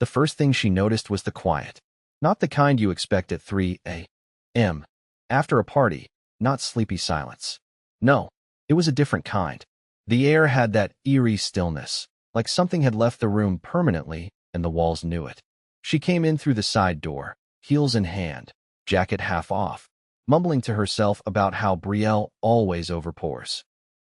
The first thing she noticed was the quiet. Not the kind you expect at 3 a.m. after a party, not sleepy silence. No, it was a different kind. The air had that eerie stillness, like something had left the room permanently and the walls knew it. She came in through the side door, heels in hand, jacket half off, mumbling to herself about how Brielle always overpours.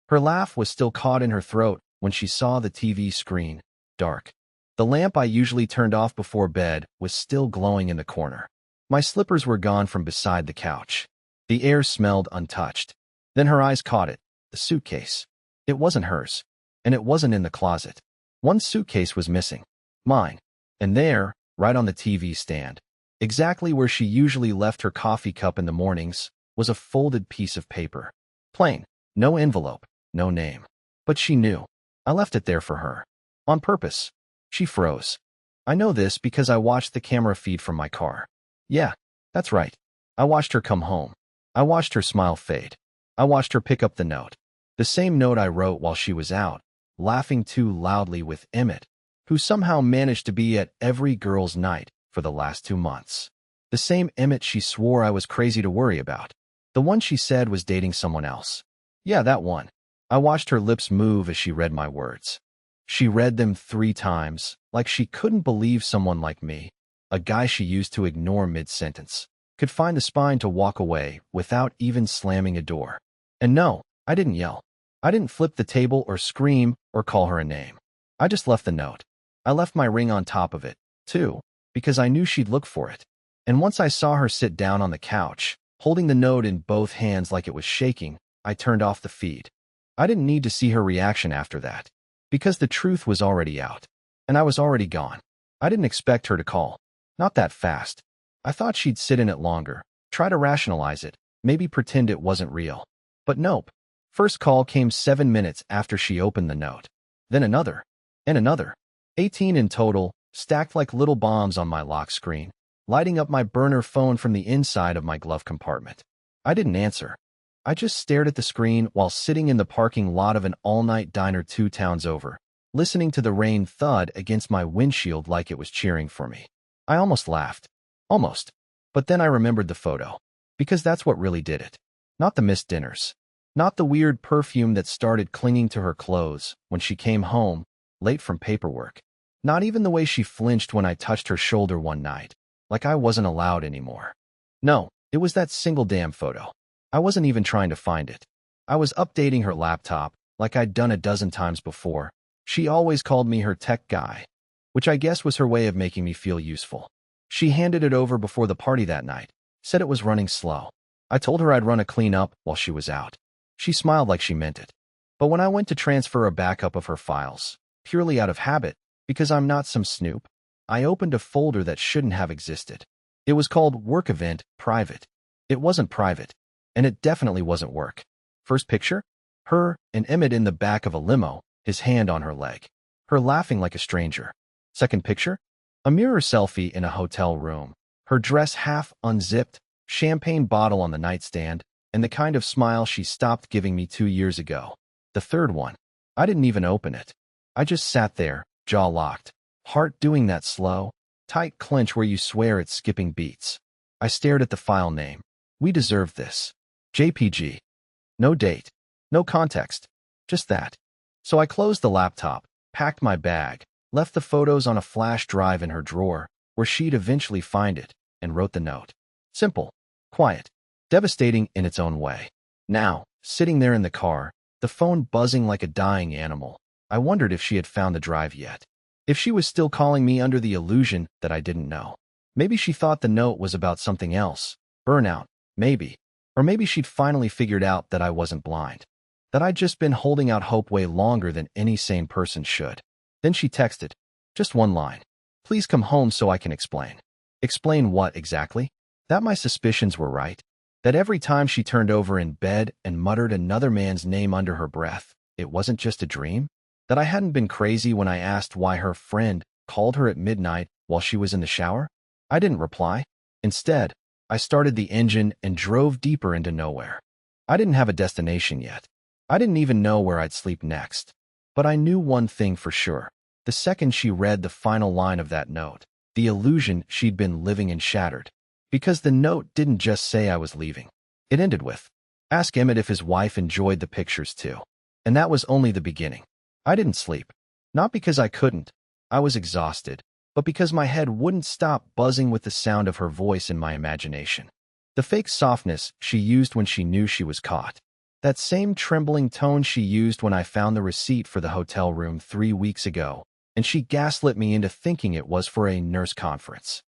Her laugh was still caught in her throat when she saw the TV screen, dark. The lamp I usually turned off before bed was still glowing in the corner. My slippers were gone from beside the couch. The air smelled untouched. Then her eyes caught it, the suitcase. It wasn't hers, and it wasn't in the closet. One suitcase was missing, mine, and there, right on the TV stand, exactly where she usually left her coffee cup in the mornings, was a folded piece of paper. Plain, no envelope, no name. But she knew. I left it there for her. On purpose. She froze. I know this because I watched the camera feed from my car. Yeah, that's right. I watched her come home. I watched her smile fade. I watched her pick up the note. The same note I wrote while she was out, laughing too loudly with Emmett, who somehow managed to be at every girl's night for the last 2 months. The same Emmett she swore I was crazy to worry about. The one she said was dating someone else. Yeah, that one. I watched her lips move as she read my words. She read them 3 times, like she couldn't believe someone like me, a guy she used to ignore mid-sentence, could find the spine to walk away without even slamming a door. And no, I didn't yell. I didn't flip the table or scream or call her a name. I just left the note. I left my ring on top of it, too, because I knew she'd look for it. And once I saw her sit down on the couch, holding the note in both hands like it was shaking, I turned off the feed. I didn't need to see her reaction after that, because the truth was already out, and I was already gone. I didn't expect her to call. Not that fast. I thought she'd sit in it longer, try to rationalize it, maybe pretend it wasn't real. But nope. First call came 7 minutes after she opened the note. Then another. And another. 18 in total, stacked like little bombs on my lock screen, lighting up my burner phone from the inside of my glove compartment. I didn't answer. I just stared at the screen while sitting in the parking lot of an all-night diner 2 towns over, listening to the rain thud against my windshield like it was cheering for me. I almost laughed. Almost. But then I remembered the photo. Because that's what really did it. Not the missed dinners. Not the weird perfume that started clinging to her clothes when she came home, late from paperwork. Not even the way she flinched when I touched her shoulder one night, like I wasn't allowed anymore. No, it was that single damn photo. I wasn't even trying to find it. I was updating her laptop, like I'd done a dozen times before. She always called me her tech guy, which I guess was her way of making me feel useful. She handed it over before the party that night, said it was running slow. I told her I'd run a cleanup while she was out. She smiled like she meant it. But when I went to transfer a backup of her files, purely out of habit, because I'm not some snoop, I opened a folder that shouldn't have existed. It was called Work Event Private. It wasn't private. And it definitely wasn't work. First picture? Her and Emmett in the back of a limo, his hand on her leg. Her laughing like a stranger. Second picture? A mirror selfie in a hotel room. Her dress half unzipped, champagne bottle on the nightstand, and the kind of smile she stopped giving me 2 years ago. The third one. I didn't even open it. I just sat there, jaw locked, heart doing that slow, tight clench where you swear it's skipping beats. I stared at the file name. We deserved this. JPG. No date. No context. Just that. So I closed the laptop, packed my bag, left the photos on a flash drive in her drawer, where she'd eventually find it, and wrote the note. Simple. Quiet. Devastating in its own way. Now, sitting there in the car, the phone buzzing like a dying animal, I wondered if she had found the drive yet. If she was still calling me under the illusion that I didn't know. Maybe she thought the note was about something else. Burnout. Maybe. Or maybe she'd finally figured out that I wasn't blind. That I'd just been holding out hope way longer than any sane person should. Then she texted. Just one line. Please come home so I can explain. Explain what exactly? That my suspicions were right. That every time she turned over in bed and muttered another man's name under her breath, it wasn't just a dream? That I hadn't been crazy when I asked why her friend called her at midnight while she was in the shower? I didn't reply. Instead, I started the engine and drove deeper into nowhere. I didn't have a destination yet. I didn't even know where I'd sleep next. But I knew one thing for sure. The second she read the final line of that note, the illusion she'd been living in shattered. Because the note didn't just say I was leaving. It ended with, "Ask Emmett if his wife enjoyed the pictures too." And that was only the beginning. I didn't sleep. Not because I couldn't. I was exhausted. But because my head wouldn't stop buzzing with the sound of her voice in my imagination. The fake softness she used when she knew she was caught. That same trembling tone she used when I found the receipt for the hotel room 3 weeks ago, and she gaslit me into thinking it was for a nurse conference.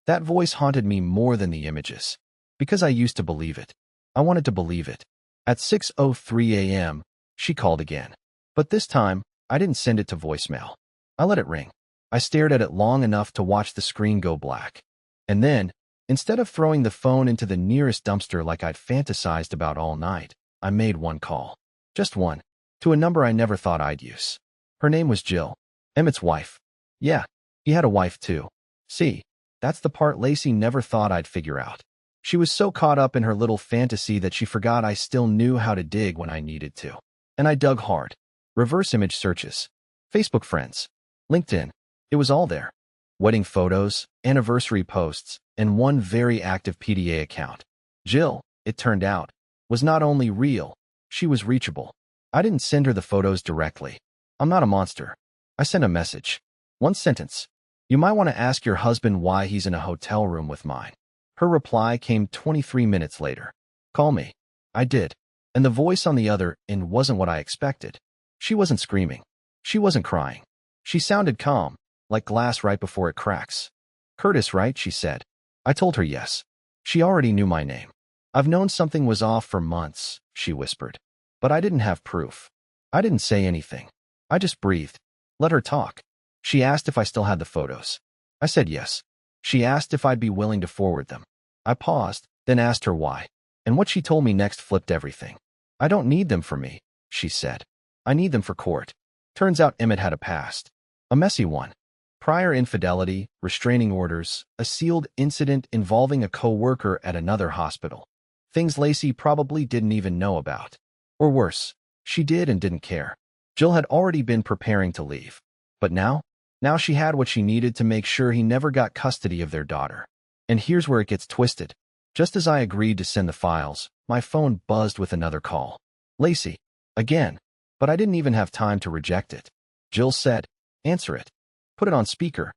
That voice haunted me more than the images. Because I used to believe it. I wanted to believe it. At 6:03 a.m., she called again. But this time, I didn't send it to voicemail. I let it ring. I stared at it long enough to watch the screen go black. And then, instead of throwing the phone into the nearest dumpster like I'd fantasized about all night, I made one call. Just one. To a number I never thought I'd use. Her name was Jill. Emmett's wife. Yeah, he had a wife too. See, that's the part Lacey never thought I'd figure out. She was so caught up in her little fantasy that she forgot I still knew how to dig when I needed to. And I dug hard. Reverse image searches. Facebook friends. LinkedIn. It was all there. Wedding photos, anniversary posts, and one very active PDA account. Jill, it turned out, was not only real, she was reachable. I didn't send her the photos directly. I'm not a monster. I sent a message. One sentence. "You might want to ask your husband why he's in a hotel room with mine." Her reply came 23 minutes later. "Call me." I did. And the voice on the other end wasn't what I expected. She wasn't screaming. She wasn't crying. She sounded calm, like glass right before it cracks. "Curtis, right?" she said. I told her yes. She already knew my name. "I've known something was off for months," she whispered. But I didn't have proof. I didn't say anything. I just breathed. Let her talk. She asked if I still had the photos. I said yes. She asked if I'd be willing to forward them. I paused, then asked her why. And what she told me next flipped everything. "I don't need them for me," she said. "I need them for court." Turns out Emmett had a past. A messy one. Prior infidelity, restraining orders, a sealed incident involving a co-worker at another hospital. Things Lacey probably didn't even know about. Or worse, she did and didn't care. Jill had already been preparing to leave. But now she had what she needed to make sure he never got custody of their daughter. And here's where it gets twisted. Just as I agreed to send the files, my phone buzzed with another call. Lacey. Again. But I didn't even have time to reject it. Jill said, "Answer it. Put it on speaker."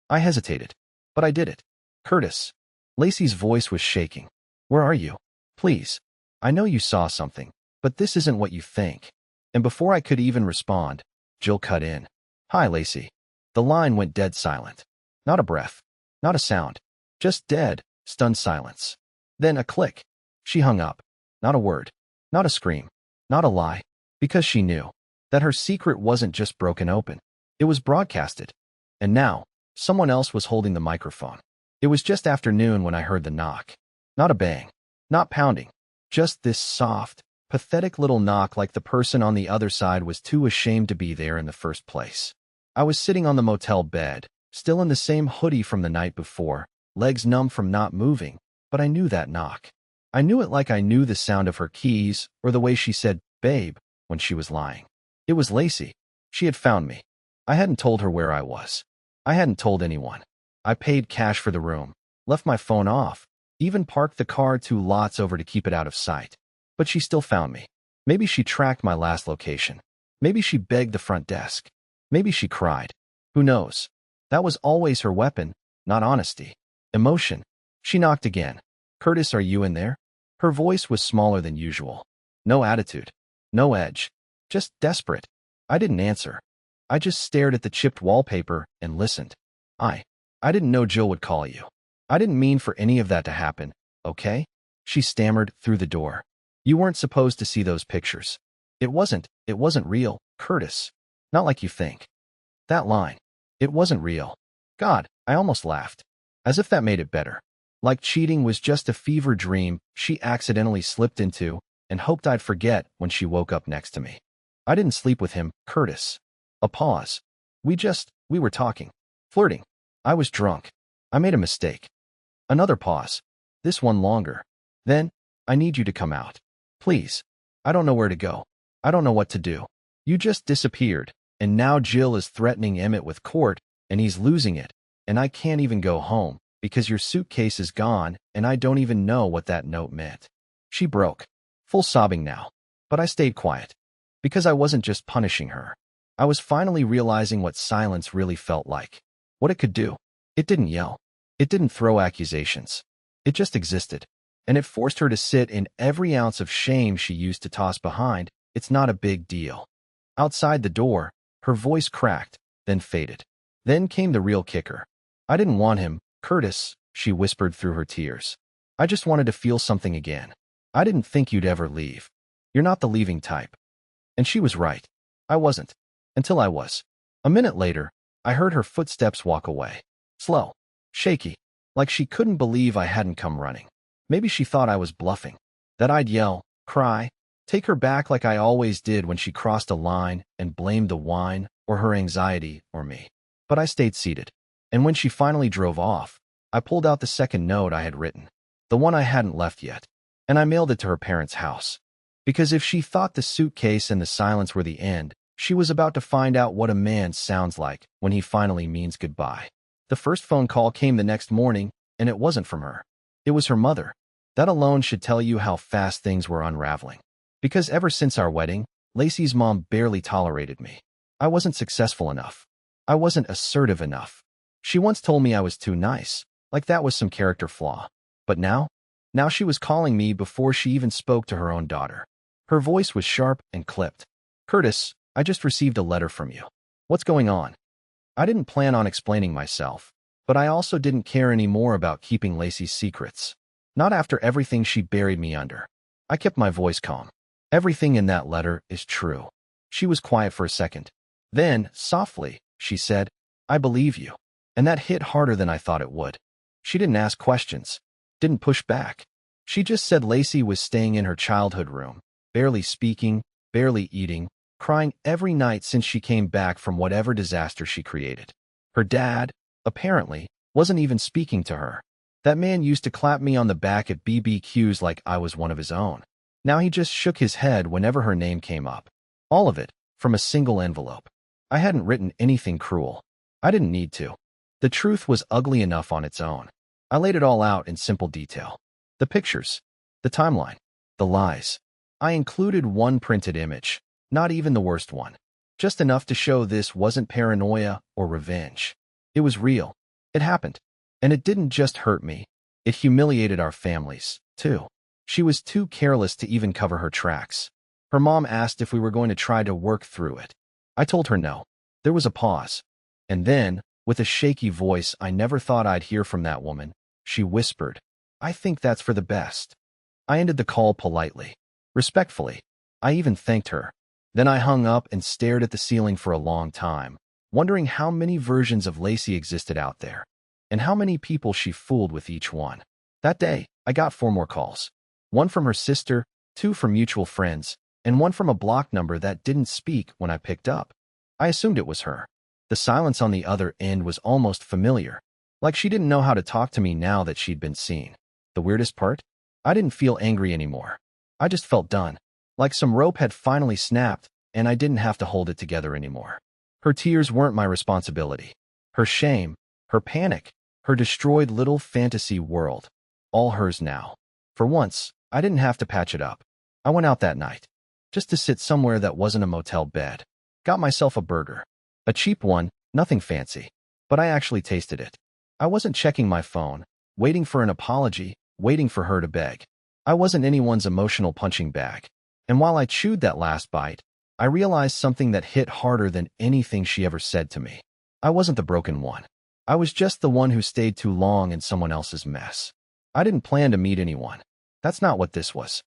I hesitated. But I did it. "Curtis." Lacey's voice was shaking. "Where are you? Please. I know you saw something, but this isn't what you think." And before I could even respond, Jill cut in. "Hi, Lacey." The line went dead silent. Not a breath. Not a sound. Just dead, stunned silence. Then a click. She hung up. Not a word. Not a scream. Not a lie. Because she knew that her secret wasn't just broken open. It was broadcasted. And now, someone else was holding the microphone. It was just afternoon when I heard the knock. Not a bang. Not pounding. Just this soft, pathetic little knock like the person on the other side was too ashamed to be there in the first place. I was sitting on the motel bed, still in the same hoodie from the night before, legs numb from not moving, but I knew that knock. I knew it like I knew the sound of her keys or the way she said, "Babe," when she was lying. It was Lacey. She had found me. I hadn't told her where I was. I hadn't told anyone. I paid cash for the room, left my phone off, even parked the car 2 lots over to keep it out of sight. But she still found me. Maybe she tracked my last location. Maybe she begged the front desk. Maybe she cried. Who knows? That was always her weapon, not honesty. Emotion. She knocked again. "Curtis, are you in there?" Her voice was smaller than usual. No attitude. No edge. Just desperate. I didn't answer. I just stared at the chipped wallpaper and listened. I didn't know Jill would call you. I didn't mean for any of that to happen, okay?" She stammered through the door. "You weren't supposed to see those pictures. It wasn't real, Curtis. Not like you think." That line. It wasn't real. God, I almost laughed. As if that made it better. Like cheating was just a fever dream she accidentally slipped into and hoped I'd forget when she woke up next to me. "I didn't sleep with him, Curtis." A pause. We were talking. Flirting. I was drunk. I made a mistake. Another pause. This one longer. Then, "I need you to come out. Please. I don't know where to go. I don't know what to do. You just disappeared." And now Jill is threatening Emmett with court, and he's losing it, and I can't even go home because your suitcase is gone, and I don't even know what that note meant. She broke, full sobbing now. But I stayed quiet. Because I wasn't just punishing her. I was finally realizing what silence really felt like. What it could do. It didn't yell. It didn't throw accusations. It just existed. And it forced her to sit in every ounce of shame she used to toss behind. It's not a big deal. Outside the door, her voice cracked, then faded. Then came the real kicker. I didn't want him, Curtis, she whispered through her tears. I just wanted to feel something again. I didn't think you'd ever leave. You're not the leaving type. And she was right. I wasn't. Until I was. A minute later, I heard her footsteps walk away. Slow. Shaky. Like she couldn't believe I hadn't come running. Maybe she thought I was bluffing. That I'd yell, cry, take her back like I always did when she crossed a line and blamed the wine or her anxiety or me. But I stayed seated. And when she finally drove off, I pulled out the second note I had written. The one I hadn't left yet. And I mailed it to her parents' house. Because if she thought the suitcase and the silence were the end, she was about to find out what a man sounds like when he finally means goodbye. The first phone call came the next morning, and it wasn't from her. It was her mother. That alone should tell you how fast things were unraveling. Because ever since our wedding, Lacey's mom barely tolerated me. I wasn't successful enough. I wasn't assertive enough. She once told me I was too nice, like that was some character flaw. But now she was calling me before she even spoke to her own daughter. Her voice was sharp and clipped. Curtis, I just received a letter from you. What's going on? I didn't plan on explaining myself, but I also didn't care anymore about keeping Lacey's secrets. Not after everything she buried me under. I kept my voice calm. Everything in that letter is true. She was quiet for a second. Then, softly, she said, I believe you. And that hit harder than I thought it would. She didn't ask questions. Didn't push back. She just said Lacey was staying in her childhood room, barely speaking, barely eating, crying every night since she came back from whatever disaster she created. Her dad, apparently, wasn't even speaking to her. That man used to clap me on the back at BBQs like I was one of his own. Now he just shook his head whenever her name came up. All of it, from a single envelope. I hadn't written anything cruel. I didn't need to. The truth was ugly enough on its own. I laid it all out in simple detail. The pictures, the timeline, the lies. I included one printed image, not even the worst one. Just enough to show this wasn't paranoia or revenge. It was real. It happened. And it didn't just hurt me. It humiliated our families, too. She was too careless to even cover her tracks. Her mom asked if we were going to try to work through it. I told her no. There was a pause. And then, with a shaky voice I never thought I'd hear from that woman, she whispered, I think that's for the best. I ended the call politely, respectfully. I even thanked her. Then I hung up and stared at the ceiling for a long time, wondering how many versions of Lacey existed out there, and how many people she fooled with each one. That day, I got 4 more calls. 1 from her sister, 2 from mutual friends, and 1 from a block number that didn't speak when I picked up. I assumed it was her. The silence on the other end was almost familiar, like she didn't know how to talk to me now that she'd been seen. The weirdest part? I didn't feel angry anymore. I just felt done, like some rope had finally snapped and I didn't have to hold it together anymore. Her tears weren't my responsibility. Her shame, her panic, her destroyed little fantasy world, all hers now. For once, I didn't have to patch it up. I went out that night, just to sit somewhere that wasn't a motel bed. Got myself a burger. A cheap one, nothing fancy. But I actually tasted it. I wasn't checking my phone, waiting for an apology, waiting for her to beg. I wasn't anyone's emotional punching bag. And while I chewed that last bite, I realized something that hit harder than anything she ever said to me. I wasn't the broken one. I was just the one who stayed too long in someone else's mess. I didn't plan to meet anyone. That's not what this was.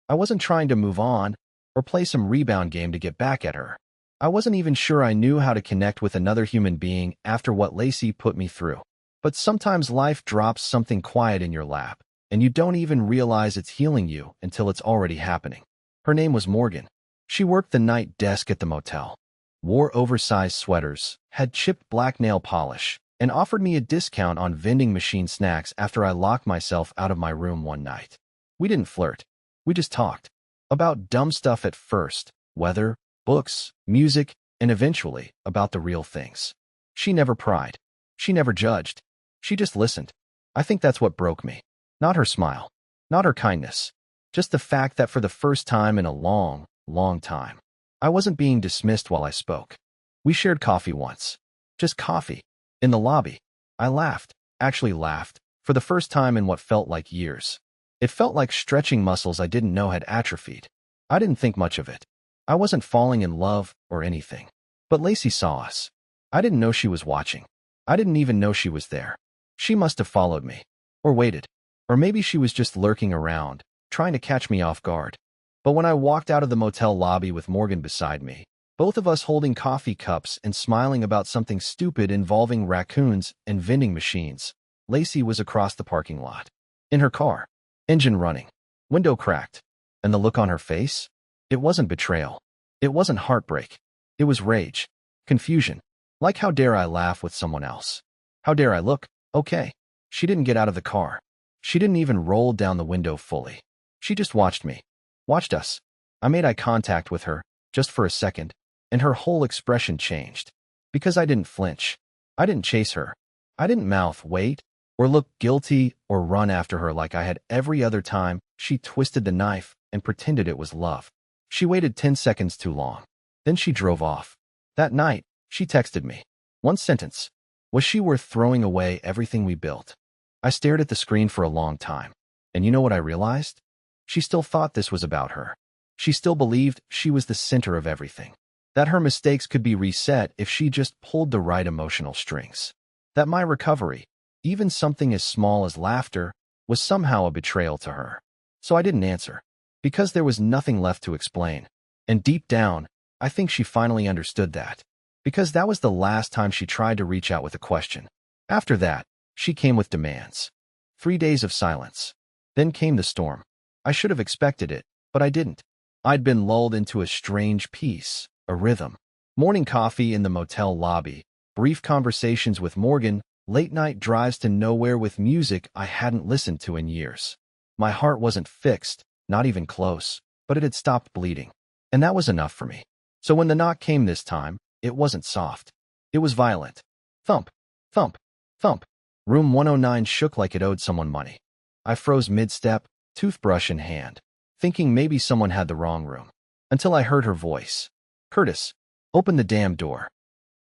I wasn't trying to move on or play some rebound game to get back at her. I wasn't even sure I knew how to connect with another human being after what Lacey put me through. But sometimes life drops something quiet in your lap, and you don't even realize it's healing you until it's already happening. Her name was Morgan. She worked the night desk at the motel, wore oversized sweaters, had chipped black nail polish, and offered me a discount on vending machine snacks after I locked myself out of my room one night. We didn't flirt. We just talked. About dumb stuff at first. Weather, books, music, and eventually about the real things. She never pried. She never judged. She just listened. I think that's what broke me. Not her smile. Not her kindness. Just the fact that for the first time in a long, long time, I wasn't being dismissed while I spoke. We shared coffee once. Just coffee. In the lobby. I laughed. Actually laughed. For the first time in what felt like years. It felt like stretching muscles I didn't know had atrophied. I didn't think much of it. I wasn't falling in love or anything. But Lacey saw us. I didn't know she was watching. I didn't even know she was there. She must have followed me. Or waited. Or maybe she was just lurking around, trying to catch me off guard. But when I walked out of the motel lobby with Morgan beside me, both of us holding coffee cups and smiling about something stupid involving raccoons and vending machines, Lacey was across the parking lot. In her car. Engine running. Window cracked. And the look on her face? It wasn't betrayal. It wasn't heartbreak. It was rage. Confusion. Like how dare I laugh with someone else? How dare I look? Okay. She didn't get out of the car. She didn't even roll down the window fully. She just watched me. Watched us. I made eye contact with her, just for a second, and her whole expression changed. Because I didn't flinch. I didn't chase her. I didn't mouth, wait, or look guilty or run after her like I had every other time she twisted the knife and pretended it was love. She waited 10 seconds too long. Then she drove off. That night, she texted me. One sentence. Was she worth throwing away everything we built? I stared at the screen for a long time. And you know what I realized? She still thought this was about her. She still believed she was the center of everything. That her mistakes could be reset if she just pulled the right emotional strings. That my recovery, even something as small as laughter, was somehow a betrayal to her. So I didn't answer. Because there was nothing left to explain. And deep down, I think she finally understood that. Because that was the last time she tried to reach out with a question. After that, she came with demands. 3 days of silence. Then came the storm. I should have expected it, but I didn't. I'd been lulled into a strange peace, a rhythm. Morning coffee in the motel lobby, brief conversations with Morgan, late-night drives to nowhere with music I hadn't listened to in years. My heart wasn't fixed, not even close, but it had stopped bleeding. And that was enough for me. So when the knock came this time, it wasn't soft. It was violent. Thump, thump, thump. Room 109 shook like it owed someone money. I froze mid-step, toothbrush in hand, thinking maybe someone had the wrong room. Until I heard her voice. Curtis, open the damn door.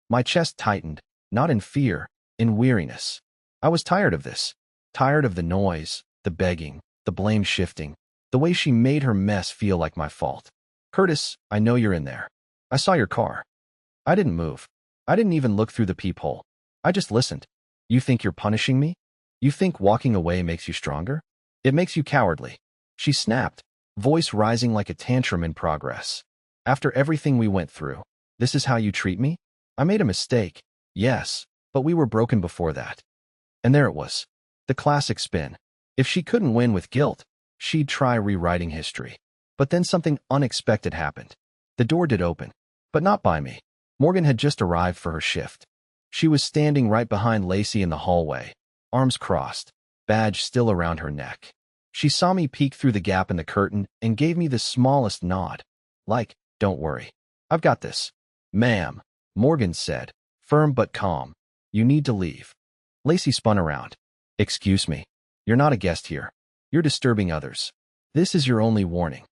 My chest tightened, not in fear, in weariness. I was tired of this. Tired of the noise, the begging, the blame shifting, the way she made her mess feel like my fault. Curtis, I know you're in there. I saw your car. I didn't move. I didn't even look through the peephole. I just listened. You think you're punishing me? You think walking away makes you stronger? It makes you cowardly. She snapped, voice rising like a tantrum in progress. After everything we went through, this is how you treat me? I made a mistake, yes, but we were broken before that. And there it was. The classic spin. If she couldn't win with guilt, she'd try rewriting history. But then something unexpected happened. The door did open, but not by me. Morgan had just arrived for her shift. She was standing right behind Lacey in the hallway, arms crossed, badge still around her neck. She saw me peek through the gap in the curtain and gave me the smallest nod. Like, don't worry. I've got this. Ma'am, Morgan said, firm but calm. You need to leave. Lacey spun around. Excuse me. You're not a guest here. You're disturbing others. This is your only warning.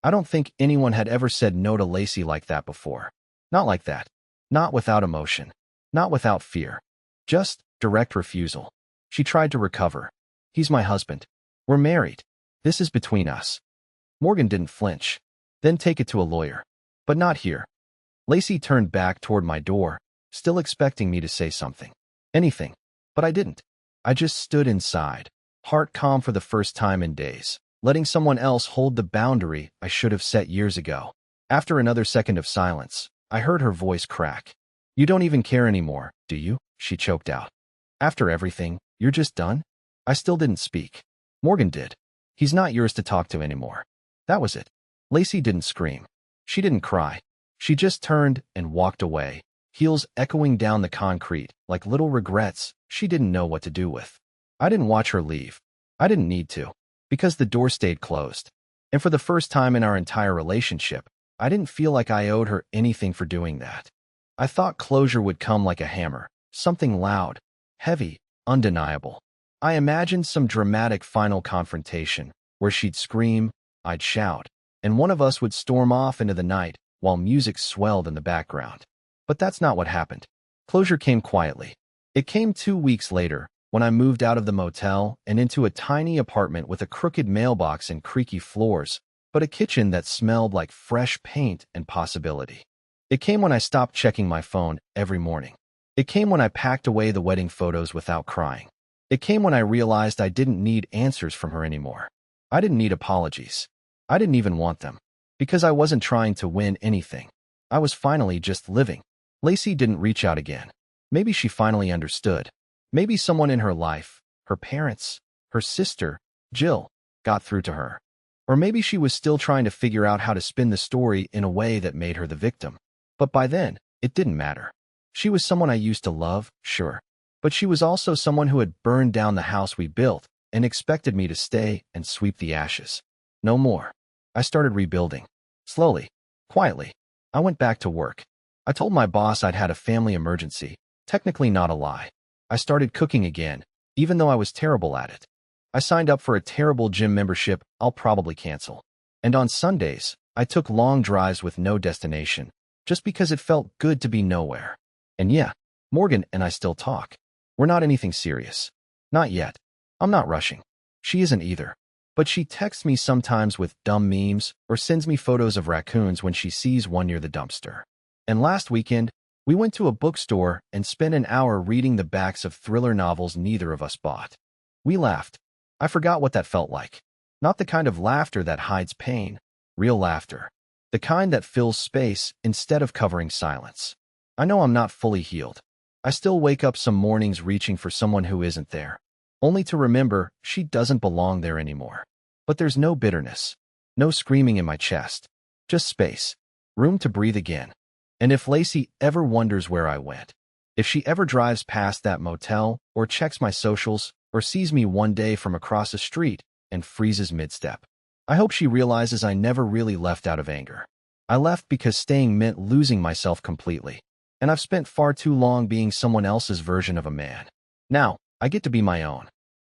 I don't think anyone had ever said no to Lacey like that before. Not like that. Not without emotion. Not without fear. Just direct refusal. She tried to recover. He's my husband. We're married. This is between us. Morgan didn't flinch. Then take it to a lawyer. But not here. Lacey turned back toward my door, still expecting me to say something. Anything. But I didn't. I just stood inside, heart calm for the first time in days, letting someone else hold the boundary I should have set years ago. After another second of silence, I heard her voice crack. You don't even care anymore, do you? She choked out. After everything, you're just done? I still didn't speak. Morgan did. He's not yours to talk to anymore. That was it. Lacey didn't scream. She didn't cry. She just turned and walked away, heels echoing down the concrete like little regrets she didn't know what to do with. I didn't watch her leave. I didn't need to, because the door stayed closed. And for the first time in our entire relationship, I didn't feel like I owed her anything for doing that. I thought closure would come like a hammer, something loud, heavy, undeniable. I imagined some dramatic final confrontation, where she'd scream, I'd shout, and one of us would storm off into the night while music swelled in the background. But that's not what happened. Closure came quietly. It came 2 weeks later, when I moved out of the motel and into a tiny apartment with a crooked mailbox and creaky floors, but a kitchen that smelled like fresh paint and possibility. It came when I stopped checking my phone every morning. It came when I packed away the wedding photos without crying. It came when I realized I didn't need answers from her anymore. I didn't need apologies. I didn't even want them. Because I wasn't trying to win anything. I was finally just living. Lacey didn't reach out again. Maybe she finally understood. Maybe someone in her life, her parents, her sister, Jill, got through to her. Or maybe she was still trying to figure out how to spin the story in a way that made her the victim. But by then, it didn't matter. She was someone I used to love, sure. But she was also someone who had burned down the house we built and expected me to stay and sweep the ashes. No more. I started rebuilding. Slowly. Quietly. I went back to work. I told my boss I'd had a family emergency. Technically not a lie. I started cooking again, even though I was terrible at it. I signed up for a terrible gym membership I'll probably cancel. And on Sundays, I took long drives with no destination, just because it felt good to be nowhere. And yeah, Morgan and I still talk. We're not anything serious. Not yet. I'm not rushing. She isn't either. But she texts me sometimes with dumb memes or sends me photos of raccoons when she sees one near the dumpster. And last weekend, we went to a bookstore and spent an hour reading the backs of thriller novels neither of us bought. We laughed. I forgot what that felt like. Not the kind of laughter that hides pain, real laughter. The kind that fills space instead of covering silence. I know I'm not fully healed. I still wake up some mornings reaching for someone who isn't there, only to remember she doesn't belong there anymore. But there's no bitterness, no screaming in my chest, just space, room to breathe again. And if Lacey ever wonders where I went, if she ever drives past that motel or checks my socials or sees me one day from across the street and freezes mid-step, I hope she realizes I never really left out of anger. I left because staying meant losing myself completely. And I've spent far too long being someone else's version of a man. Now, I get to be my own.